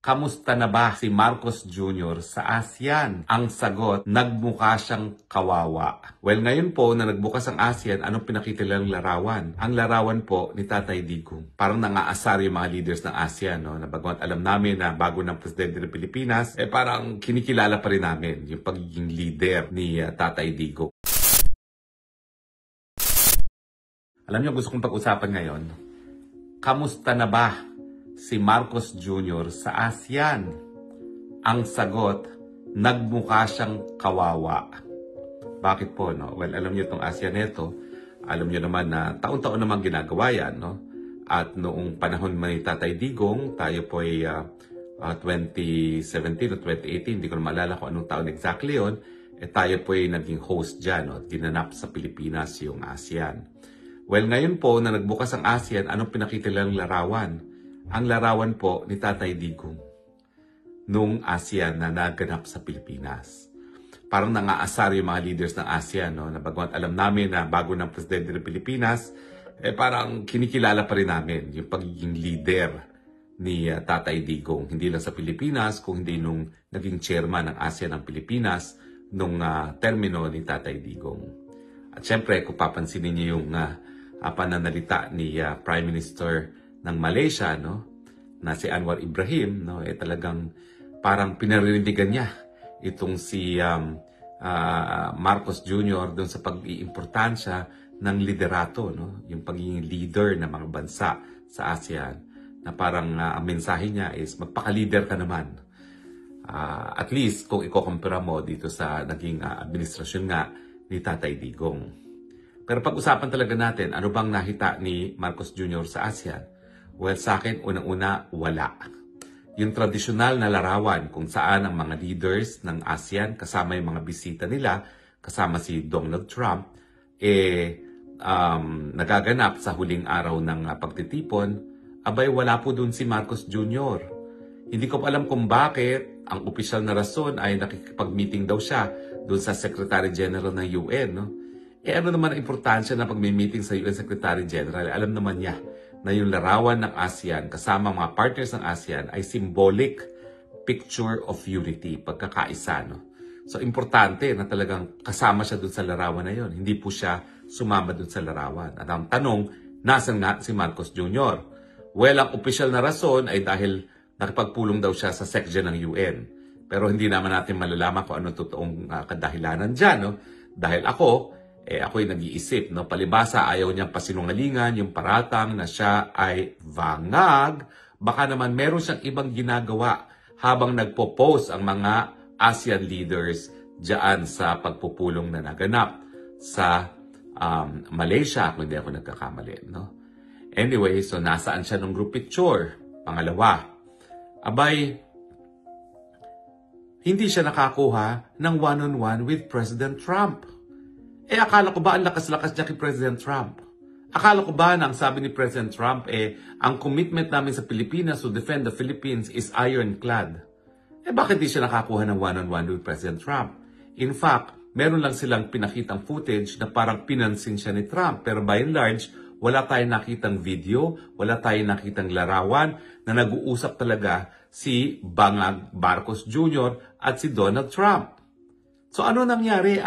Kamusta na ba si Marcos Jr. sa ASEAN? Ang sagot, nagmukha siyang kawawa. Well, ngayon po na nagbukas ang ASEAN, anong pinakita nilang larawan? Ang larawan po ni Tatay Digong. Parang nangaasar yung mga leaders ng ASEAN, no? Na bagamat alam namin na bago ng presidente ng Pilipinas, parang kinikilala pa rin namin yung pagiging leader ni Tatay Digong. Alam niyo, gusto kong pag-usapan ngayon, kamusta na ba si Marcos Jr. sa ASEAN? Ang sagot, nagmukha siyang kawawa. Bakit po, no? Well, alam niyo itong ASEAN nito, alam niyo naman na taon-taon naman ginagawa yan, no? At noong panahon ni Tatay Digong, tayo po ay 2017 o 2018, hindi ko na maalala kung anong taon exactly yun, tayo po ay naging host dyan, no? Ginanap sa Pilipinas yung ASEAN. Well, ngayon po na nagbukas ang ASEAN, anong pinakita nilang larawan? Ang larawan po ni Tatay Digong nung ASEAN na naganap sa Pilipinas. Parang nangaasar yung mga leaders ng ASEAN, no? Na bagamat alam namin na bago ng presidente ng Pilipinas, parang kinikilala pa rin namin yung pagiging leader ni Tatay Digong. Hindi lang sa Pilipinas, kung hindi nung naging chairman ng ASEAN ng Pilipinas nung termino ni Tatay Digong. At syempre, kung papansinin niyo yung pananalita ni Prime Minister ng Malaysia, no, na si Anwar Ibrahim, no, talagang parang pinaririndigan niya itong si Marcos Jr. doon sa pag-iimportansya ng liderato, no, yung pagiging leader ng mga bansa sa ASEAN, na parang ang mensahe niya is magpaka-leader ka naman. At least kung ikukumpara mo dito sa naging administrasyon nga ni Tatay Digong. Pero pag-usapan talaga natin, ano bang nakita ni Marcos Jr. sa ASEAN? Well, sa akin, unang-una, wala. Yung tradisyonal na larawan kung saan ang mga leaders ng ASEAN, kasama yung mga bisita nila, kasama si Donald Trump, nagaganap sa huling araw ng pagtitipon, abay wala po dun si Marcos Jr. Hindi ko pa alam kung bakit. Ang opisyal na rason ay nakikipag-meeting daw siya dun sa Secretary General ng UN. No? Ano naman ang importansya na pag-meeting sa UN Secretary General? Alam naman niya na yung larawan ng ASEAN kasama mga partners ng ASEAN ay symbolic picture of unity, pagkakaisa. No? So, importante na talagang kasama siya dun sa larawan na yon. Hindi po siya sumama dun sa larawan. At ang tanong, nasan nga si Marcos Jr.? Well, ang opisyal na rason ay dahil nakipagpulong daw siya sa SecGen ng UN. Pero hindi naman natin malalaman kung ano totoong kadahilanan dyan. No? Dahil ako'y nag-iisip, no? Palibasa, ayaw niyang pasinungalingan yung paratang na siya ay vangag. Baka naman meron siyang ibang ginagawa habang nagpo-post ang mga ASEAN leaders dyan sa pagpupulong na naganap sa Malaysia, kung hindi ako nagkakamali. No? Anyway, so nasaan siya nung group picture? Pangalawa, abay, hindi siya nakakuha ng one-on-one with President Trump. Akala ko ba ang lakas-lakas niya kay President Trump? Akala ko ba na ang sabi ni President Trump, ang commitment namin sa Pilipinas to defend the Philippines is ironclad? Bakit di siya nakakuha ng one-on-one with President Trump? In fact, meron lang silang pinakitang footage na parang pinansin siya ni Trump. Pero by and large, wala tayong nakitang video, wala tayong nakitang larawan na nag-uusap talaga si Bangag Marcos Jr. at si Donald Trump. So ano nangyari?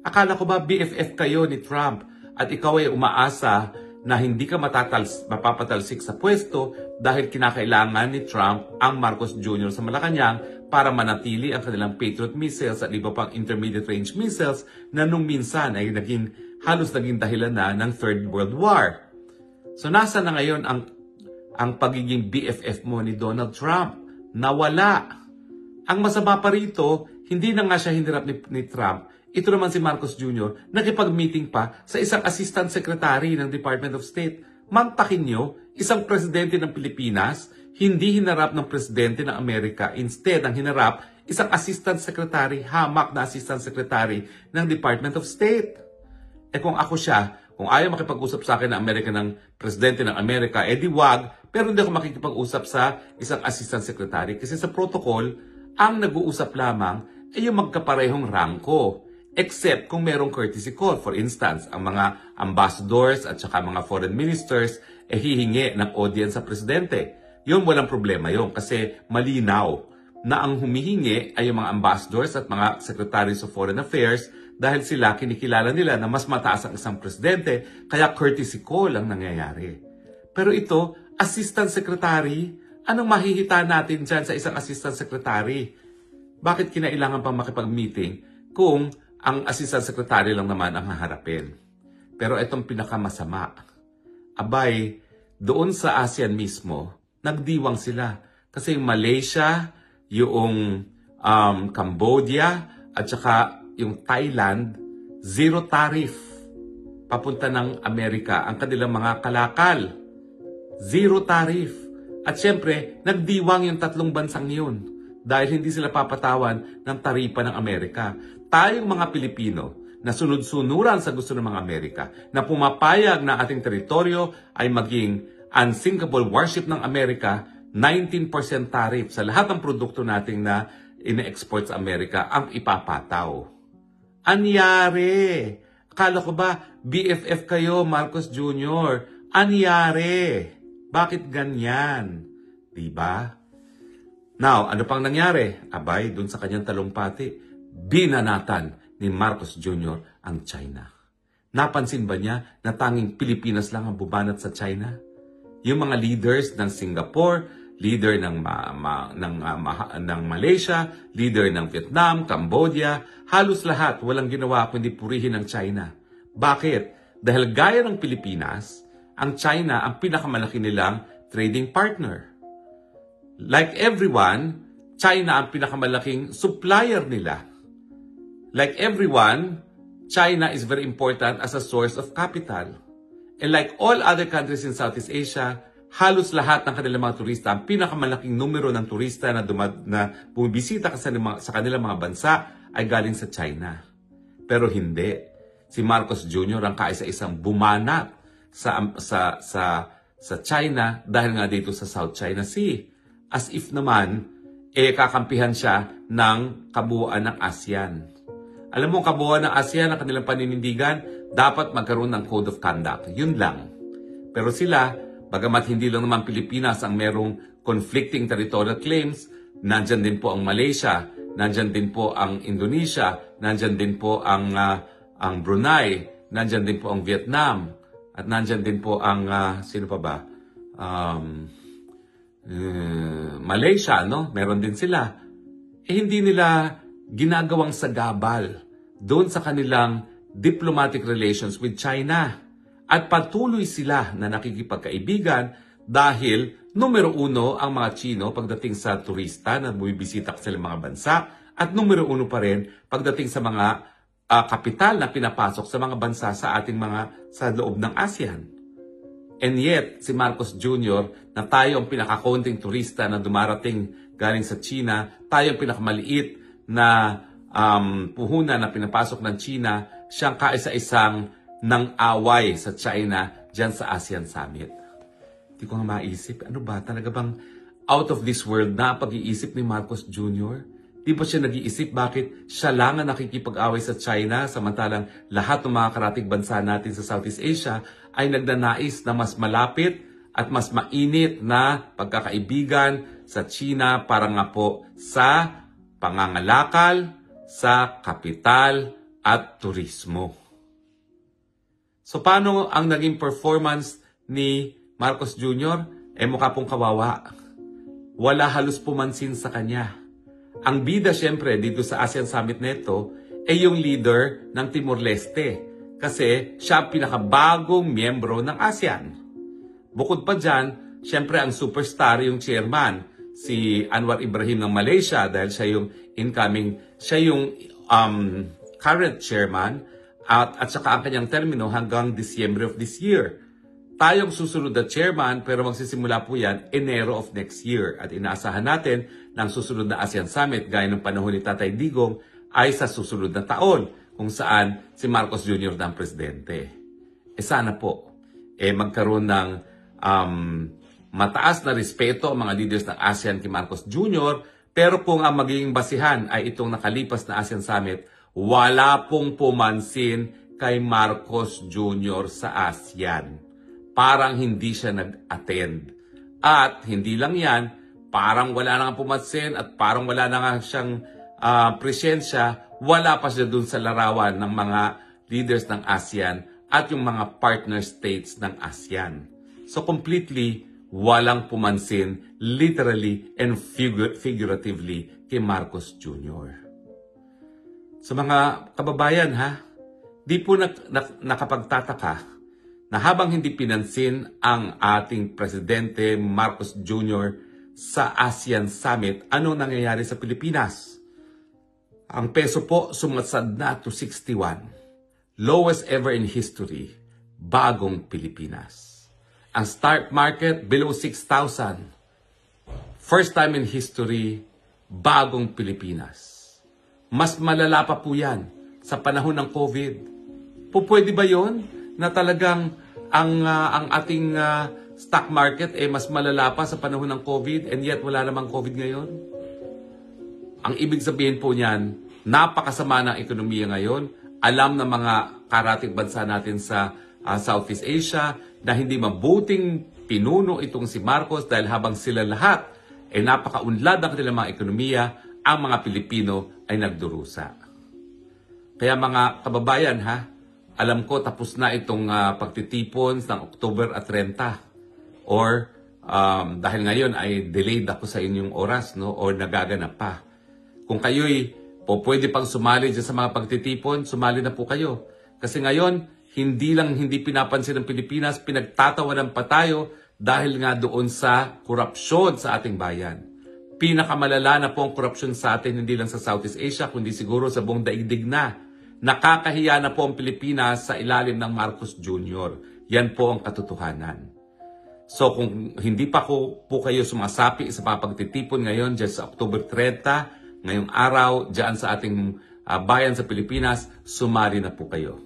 Akala ko ba BFF kayo ni Trump at ikaw ay umaasa na hindi ka mapapatalsik sa pwesto dahil kinakailangan ni Trump ang Marcos Jr. sa Malacanang para manatili ang kanilang Patriot missiles at iba pang intermediate range missiles na nung minsan ay halos naging dahilan na ng Third World War. So nasa na ngayon ang pagiging BFF mo ni Donald Trump? Nawala. Ang masama pa rito, hindi na nga siya hinirap ni Trump. Ito naman si Marcos Jr. nakipag-meeting pa sa isang assistant secretary ng Department of State. Mantakin nyo, isang presidente ng Pilipinas, hindi hinarap ng presidente ng Amerika. Instead, ang hinarap, isang assistant secretary, hamak na assistant secretary ng Department of State. Kung ako siya, kung ayaw makipag-usap sa akin ng presidente ng Amerika, di wag, pero hindi ako makikipag-usap sa isang assistant secretary. Kasi sa protocol, ang nag-uusap lamang ay yung magkaparehong rangko. Except kung merong courtesy call. For instance, ang mga ambassadors at saka mga foreign ministers hihingi ng audience sa presidente. Yun, walang problema yun kasi malinaw na ang humihingi ay yung mga ambassadors at mga secretaries of foreign affairs dahil sila kinikilala nila na mas mataas ang isang presidente, kaya courtesy call ang nangyayari. Pero ito, assistant secretary, anong mahihita natin dyan sa isang assistant secretary? Bakit kinailangan pang makipag-meeting kung ang assistant secretary lang naman ang haharapin? Pero itong pinakamasama, abay, doon sa ASEAN mismo, nagdiwang sila. Kasi yung Malaysia, yung Cambodia, at saka yung Thailand, zero tariff. Papunta ng Amerika ang kanilang mga kalakal. Zero tariff. At syempre, nagdiwang yung tatlong bansang yun dahil hindi sila papatawan ng taripa ng Amerika. Tayong mga Pilipino na sunod-sunuran sa gusto ng mga Amerika, na pumapayag na ating teritoryo ay maging unsinkable warship ng Amerika, 19% tariff sa lahat ng produkto nating na ine-export sa Amerika ang ipapataw. Anyari? Akala ko ba BFF kayo, Marcos Jr.? Anyari? Bakit ganyan? Diba? Now, ano pang nangyari? Abay, dun sa kanyang talumpati, binanatan ni Marcos Jr. ang China. Napansin ba niya na tanging Pilipinas lang ang bubanat sa China? Yung mga leaders ng Singapore, leader ng Malaysia, leader ng Vietnam, Cambodia, halos lahat walang ginawa kundi purihin ang China. Bakit? Dahil gaya ng Pilipinas, ang China ang pinakamalaki nilang trading partner. Like everyone, China ang pinakamalaking supplier nila. Like everyone, China is very important as a source of capital. And like all other countries in Southeast Asia, halos lahat ng kanilang mga turista, ang pinakamalaking numero ng turista na bumibisita sa kanilang mga bansa ay galing sa China. Pero hindi. Si Marcos Jr. ang kaisa-isang bumanat sa China dahil nga dito sa South China Sea. As if naman, kakampihan siya ng kabuuan ng ASEAN. Alam mo, kabuuan ng ASEAN, ang kanilang paninindigan, dapat magkaroon ng code of conduct. Yun lang. Pero sila, bagamat hindi lang naman Pilipinas ang merong conflicting territorial claims, nandyan din po ang Malaysia, nandyan din po ang Indonesia, nandyan din po ang Brunei, nandyan din po ang Vietnam, at nandyan din po ang, sino pa ba? Malaysia, no? Meron din sila. Hindi nila ginagawang sagabal doon sa kanilang diplomatic relations with China. At patuloy sila na nakikipagkaibigan dahil numero 1 ang mga Chino pagdating sa turista na bumibisita sa mga bansa at numero 1 pa rin pagdating sa mga kapital na pinapasok sa mga bansa sa ating sa loob ng ASEAN. And yet, si Marcos Jr. na tayo ang pinakakonting turista na dumarating galing sa China, tayo ang pinakamaliit na puhunan na pinapasok ng China, siyang kaisa-isang nang away sa China dyan sa ASEAN Summit. Hindi ko nga maisip, ano ba? Talaga bang out of this world na pag-iisip ni Marcos Jr.? Di ba siya nag-iisip bakit siya lang ang nakikipag-away sa China samantalang lahat ng mga karatig bansa natin sa Southeast Asia ay nagnanais na mas malapit at mas mainit na pagkakaibigan sa China para nga po sa pangangalakal, sa kapital at turismo. So paano ang naging performance ni Marcos Jr.? Mukha pong kawawa. Wala halos pumansin sa kanya. Ang bida syempre dito sa ASEAN Summit neto ay yung leader ng Timor-Leste kasi siya ang pinakabagong miyembro ng ASEAN. Bukod pa dyan, syempre ang superstar yung chairman, si Anwar Ibrahim ng Malaysia dahil siya yung current chairman at saka ang kanyang termino hanggang December of this year. Tayong susunod na chairman pero magsisimula po yan Enero of next year at inaasahan natin na ang susunod na ASEAN Summit gaya ng panahon ni Tatay Digong ay sa susunod na taon kung saan si Marcos Jr. na ang presidente. Sana po magkaroon ng mataas na respeto ang mga leaders ng ASEAN kay Marcos Jr. Pero kung ang magiging basihan ay itong nakalipas na ASEAN Summit, wala pong pumansin kay Marcos Jr. sa ASEAN. Parang hindi siya nag-attend. At hindi lang yan, parang wala na nga pumansin at parang wala na nga siyang presensya, wala pa siya dun sa larawan ng mga leaders ng ASEAN at yung mga partner states ng ASEAN. So completely, walang pumansin, literally and figuratively, kay Marcos Jr. Sa mga kababayan di po nakapagtataka na habang hindi pinansin ang ating Presidente Marcos Jr. sa ASEAN Summit, ano nangyayari sa Pilipinas? Ang peso po sumadsad na to 61. Lowest ever in history, bagong Pilipinas. Ang stock market below 6,000. First time in history, bagong Pilipinas. Mas malala pa po yan sa panahon ng COVID. Pwede ba yon na talagang ang ating stock market mas malala pa sa panahon ng COVID and yet wala namang COVID ngayon? Ang ibig sabihin po niyan, napakasama ng ekonomiya ngayon. Alam ng mga karating bansa natin sa Southeast Asia na hindi mabuting pinuno itong si Marcos dahil habang sila lahat napakaunlad ng kanilang mga ekonomiya, ang mga Pilipino ay nagdurusa. Kaya mga kababayan alam ko tapos na itong pagtitipon ng October at 30. Or dahil ngayon ay delayed ako sa inyong oras or nagaganap pa. Kung kayo'y pwede pang sumali dyan sa mga pagtitipon, sumali na po kayo. Kasi ngayon, hindi pinapansin ng Pilipinas, pinagtatawanan pa tayo dahil nga doon sa korupsyon sa ating bayan. Pinakamalala na po ang korupsyon sa atin, hindi lang sa Southeast Asia, kundi siguro sa buong daigdig na. Nakakahiya na po ang Pilipinas sa ilalim ng Marcos Jr. Yan po ang katotohanan. So kung hindi pa po kayo sumasapi sa mga pagtitipon ngayon dyan sa October 30, ngayong araw dyan sa ating bayan sa Pilipinas, sumali na po kayo.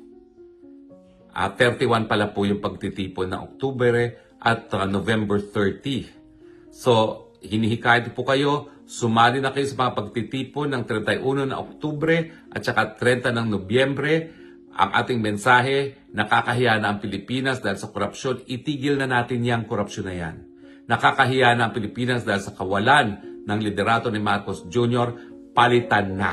31 pala po yung pagtitipon ng Oktubre at November 30. So, hinihikayat po kayo, sumali na kayo sa mga pagtitipon ng 31 na Oktubre at saka 30 ng Nobyembre. Ang ating mensahe, nakakahiya na ang Pilipinas dahil sa korupsyon, itigil na natin yung korupsyon na yan. Nakakahiya na ang Pilipinas dahil sa kawalan ng liderato ni Marcos Jr., palitan na.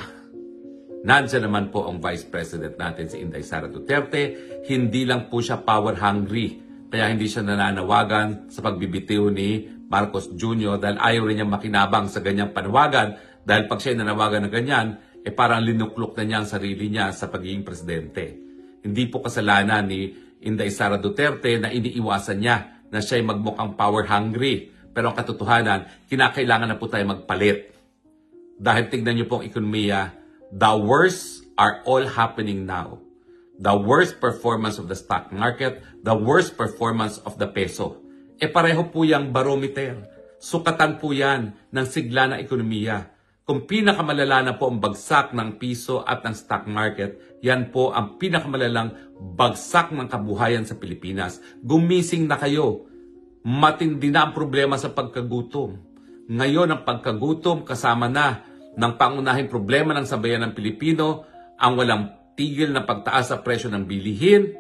Nandiyan naman po ang Vice President natin si Inday Sara Duterte. Hindi lang po siya power hungry. Kaya hindi siya nananawagan sa pagbibitiw ni Marcos Jr. dahil ayaw rin niyang makinabang sa ganyang panawagan. Dahil pag siya nanawagan na ganyan, parang linuklok na niya ang sarili niya sa pagiging presidente. Hindi po kasalanan ni Inday Sara Duterte na iniiwasan niya na siya'y magmukhang power hungry. Pero ang katotohanan, kinakailangan na po tayo magpalit. Dahil tignan niyo po ang ekonomiya, the worst are all happening now. The worst performance of the stock market, the worst performance of the peso. Pareho po yung barometer. Sukatan po yan ng sigla na ekonomiya. Kung pinakamalala na po ang bagsak ng piso at ng stock market, yan po ang pinakamalalang bagsak ng kabuhayan sa Pilipinas. Gumising na kayo. Matindi na ang problema sa pagkagutom. Ngayon ang pagkagutom kasama na ng pangunahing problema ng sambayan ng Pilipino, ang walang tigil na pagtaas sa presyo ng bilihin,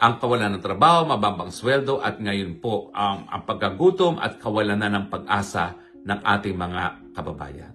ang kawalan ng trabaho, mababang sweldo, at ngayon po ang pagkagutom at kawalan na ng pag-asa ng ating mga kababayan.